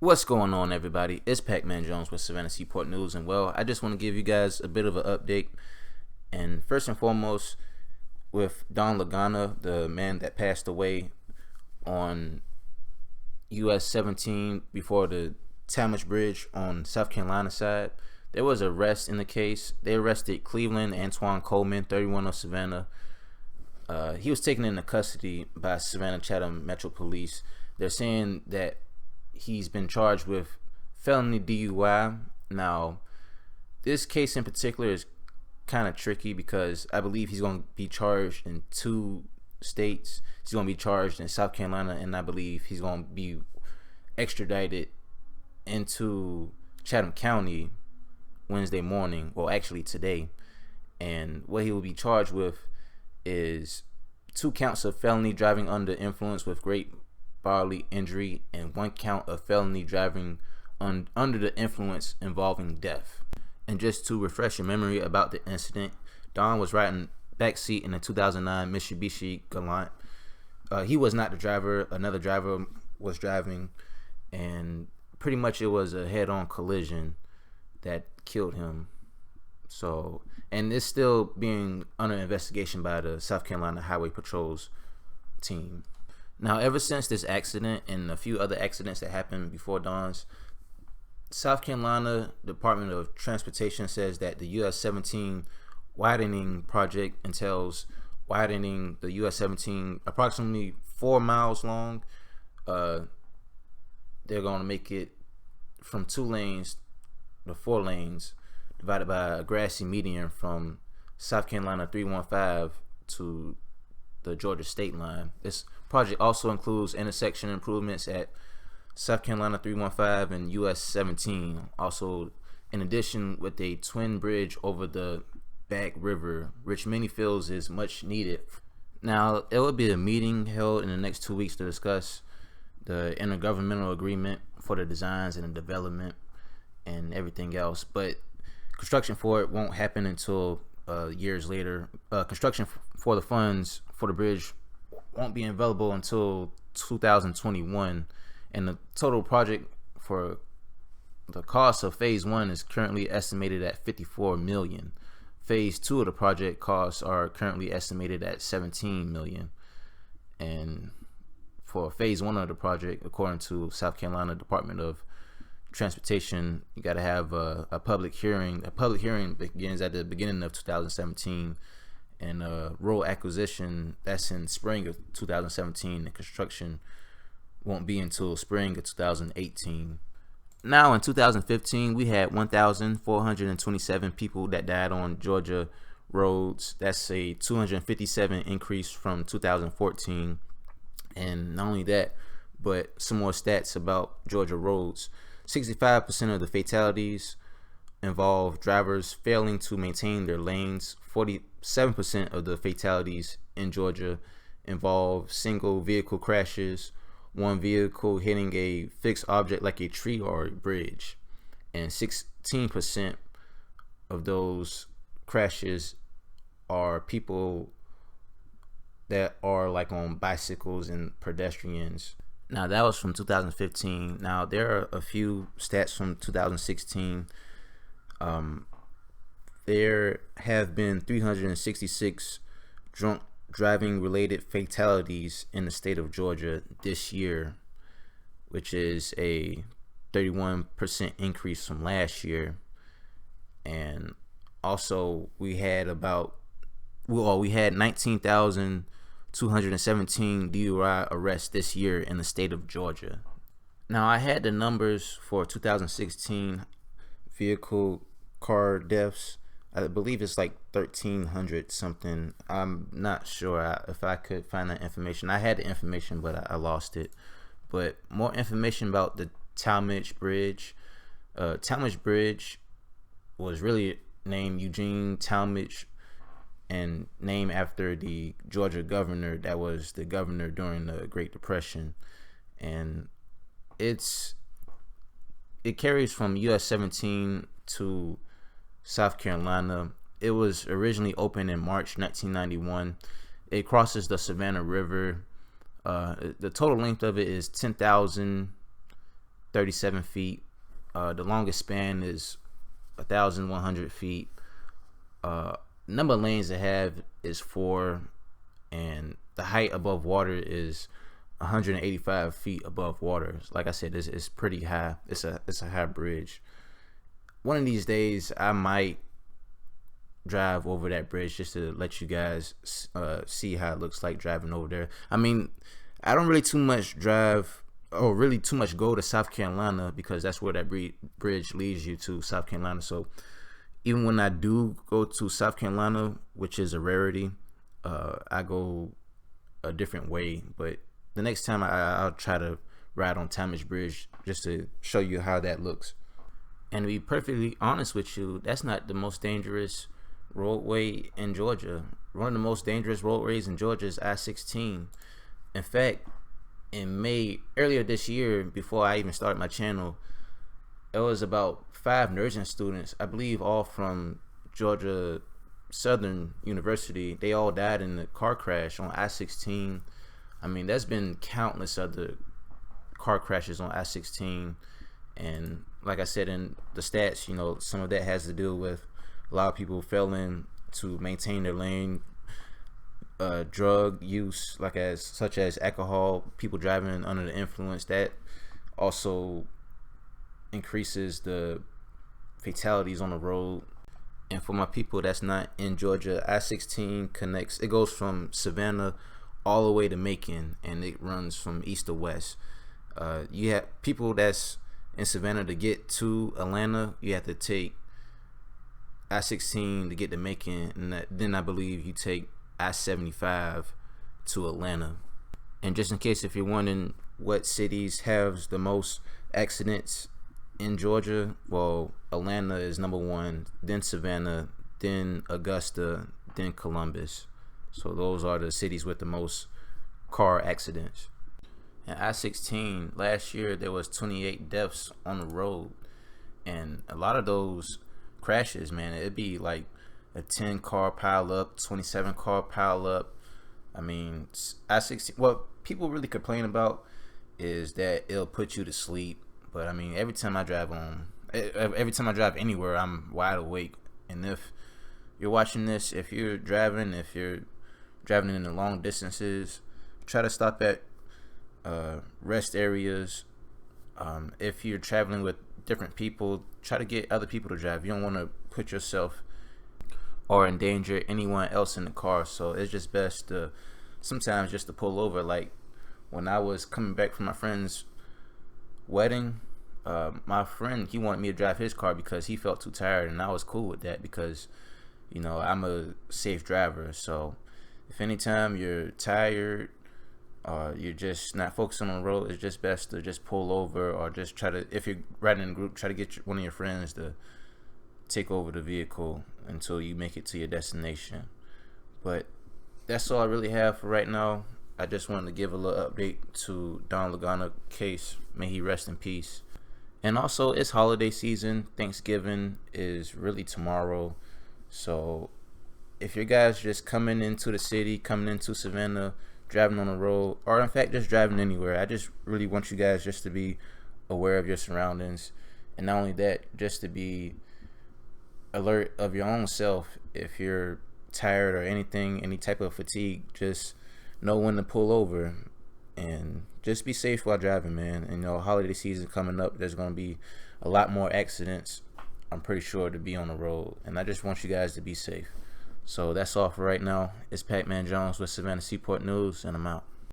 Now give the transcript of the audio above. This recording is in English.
What's going on, everybody? It's Pac-Man Jones with Savannah Seaport News, and well, I just want to give you guys a bit of an update. And first and foremost, with Don Logana, the man that passed away on US 17 before the Talmadge Bridge on South Carolina side, there was an arrest in the case. They arrested Cleveland Coleman, 31 of Savannah. He was taken into custody by Savannah Chatham Metro Police. They're saying that he's been charged with felony DUI. Now, this case in particular is kind of tricky because I believe he's going to be charged in two states. He's going to be charged in South Carolina, and I believe he's going to be extradited into Chatham County Wednesday morning, well, actually today. And what he will be charged with is 2 counts of felony driving under influence with great bodily injury and 1 count of felony driving under the influence involving death. And just to refresh your memory about the incident, Don was riding backseat in a 2009 Mitsubishi Galant. He was not the driver. Another driver was driving, and pretty much it was a head-on collision that killed him. So, and it's still being under investigation by the South Carolina Highway Patrol's team. Now, ever since this accident and a few other accidents that happened before Don's, South Carolina Department of Transportation says that the US 17 widening project entails widening the US 17 approximately 4 miles long. They're going to make it from 2 lanes to 4 lanes, divided by a grassy median from South Carolina 315 to the Georgia state line. This project also includes intersection improvements at South Carolina 315 and US 17. Also, in addition, with a twin bridge over the Back River, which many feels is much needed. Now, there will be a meeting held in the next 2 weeks to discuss the intergovernmental agreement for the designs and the development and everything else, but construction for it won't happen until years later. Construction for the funds for the bridge won't be available until 2021, and the total project for the cost of phase 1 is currently estimated at $54 million. Phase 2 of the project costs are currently estimated at $17 million, and for phase 1 of the project, according to South Carolina Department of Transportation, you got to have a public hearing. A public hearing begins at the beginning of 2017, and road acquisition, that's in spring of 2017. The construction won't be until spring of 2018. Now, in 2015, we had 1,427 people that died on Georgia roads. That's a 257 increase from 2014. And not only that, but some more stats about Georgia roads. 65% of the fatalities involve drivers failing to maintain their lanes. 47% of the fatalities in Georgia involve single vehicle crashes, one vehicle hitting a fixed object like a tree or a bridge. And 16% of those crashes are people that are like on bicycles and pedestrians. Now, that was from 2015. Now, there are a few stats from 2016. There have been 366 drunk driving related fatalities in the state of Georgia this year, which is a 31% increase from last year. And also, we had 19,217 DUI arrests this year in the state of Georgia. Now, I had the numbers for 2016 car deaths. I believe it's like 1,300 something. I'm not sure if I could find that information. I had the information, but I lost it. But more information about the Talmadge Bridge. Talmadge Bridge was really named Eugene Talmadge, and named after the Georgia governor that was the governor during the Great Depression. And it carries from US 17 to South Carolina. It was originally opened in March 1991. It crosses the Savannah River. The total length of it is 10,000 37 feet. The longest span is 1,100 feet. Number of lanes they have is 4, and the height above water is 185 feet above water. Like I said, it's pretty high. It's a high bridge. One of these days, I might drive over that bridge just to let you guys see how it looks like driving over there. I mean, I don't really too much go to South Carolina, because that's where that bridge leads you to, South Carolina. So even when I do go to South Carolina, which is a rarity, I go a different way. But the next time I'll try to ride on Talmadge Bridge just to show you how that looks. And to be perfectly honest with you, that's not the most dangerous roadway in Georgia. One of the most dangerous roadways in Georgia is I-16. In fact, in May, earlier this year, before I even started my channel, it was about 5 nursing students, I believe all from Georgia Southern University. They all died in a car crash on I-16. I mean, there's been countless other car crashes on I-16, and like I said in the stats, you know, some of that has to do with a lot of people failing to maintain their lane, drug use, such as alcohol, people driving under the influence. That also increases the fatalities on the road. And for my people that's not in Georgia, I-16 connects, it goes from Savannah all the way to Macon, and it runs from east to west. You have people that's in Savannah, to get to Atlanta, you have to take I-16 to get to Macon, and then I believe you take I-75 to Atlanta. And just in case if you're wondering what cities have the most accidents in Georgia, well, Atlanta is number 1, then Savannah, then Augusta, then Columbus. So those are the cities with the most car accidents. And I-16, last year there was 28 deaths on the road, and a lot of those crashes, man, it'd be like a 10 car pile up, 27 car pile up. I mean, I-16, what people really complain about is that it'll put you to sleep, but I mean, every time I drive anywhere, I'm wide awake. And if you're watching this, if you're driving in the long distances, try to stop at rest areas. If you're traveling with different people, try to get other people to drive. You don't want to put yourself or endanger anyone else in the car. So it's just best to sometimes just to pull over. Like when I was coming back from my friend's wedding, my friend, he wanted me to drive his car because he felt too tired, and I was cool with that because, you know, I'm a safe driver. So if anytime you're tired, you're just not focusing on the road, it's just best to just pull over, or just try to, if you're riding in a group, try to get one of your friends to take over the vehicle until you make it to your destination. But that's all I really have for right now. I just wanted to give a little update to Don Logana case. May he rest in peace. And also, it's holiday season. Thanksgiving is really tomorrow. So if you guys just coming into the city, coming into Savannah, driving on the road, or in fact just driving anywhere, I just really want you guys just to be aware of your surroundings, and not only that, just to be alert of your own self. If you're tired or anything, any type of fatigue, just know when to pull over, and just be safe while driving, man. And, you know, holiday season coming up, there's going to be a lot more accidents, I'm pretty sure, to be on the road, and I just want you guys to be safe. So that's all for right now. It's Pac-Man Jones with Savannah Seaport News, and I'm out.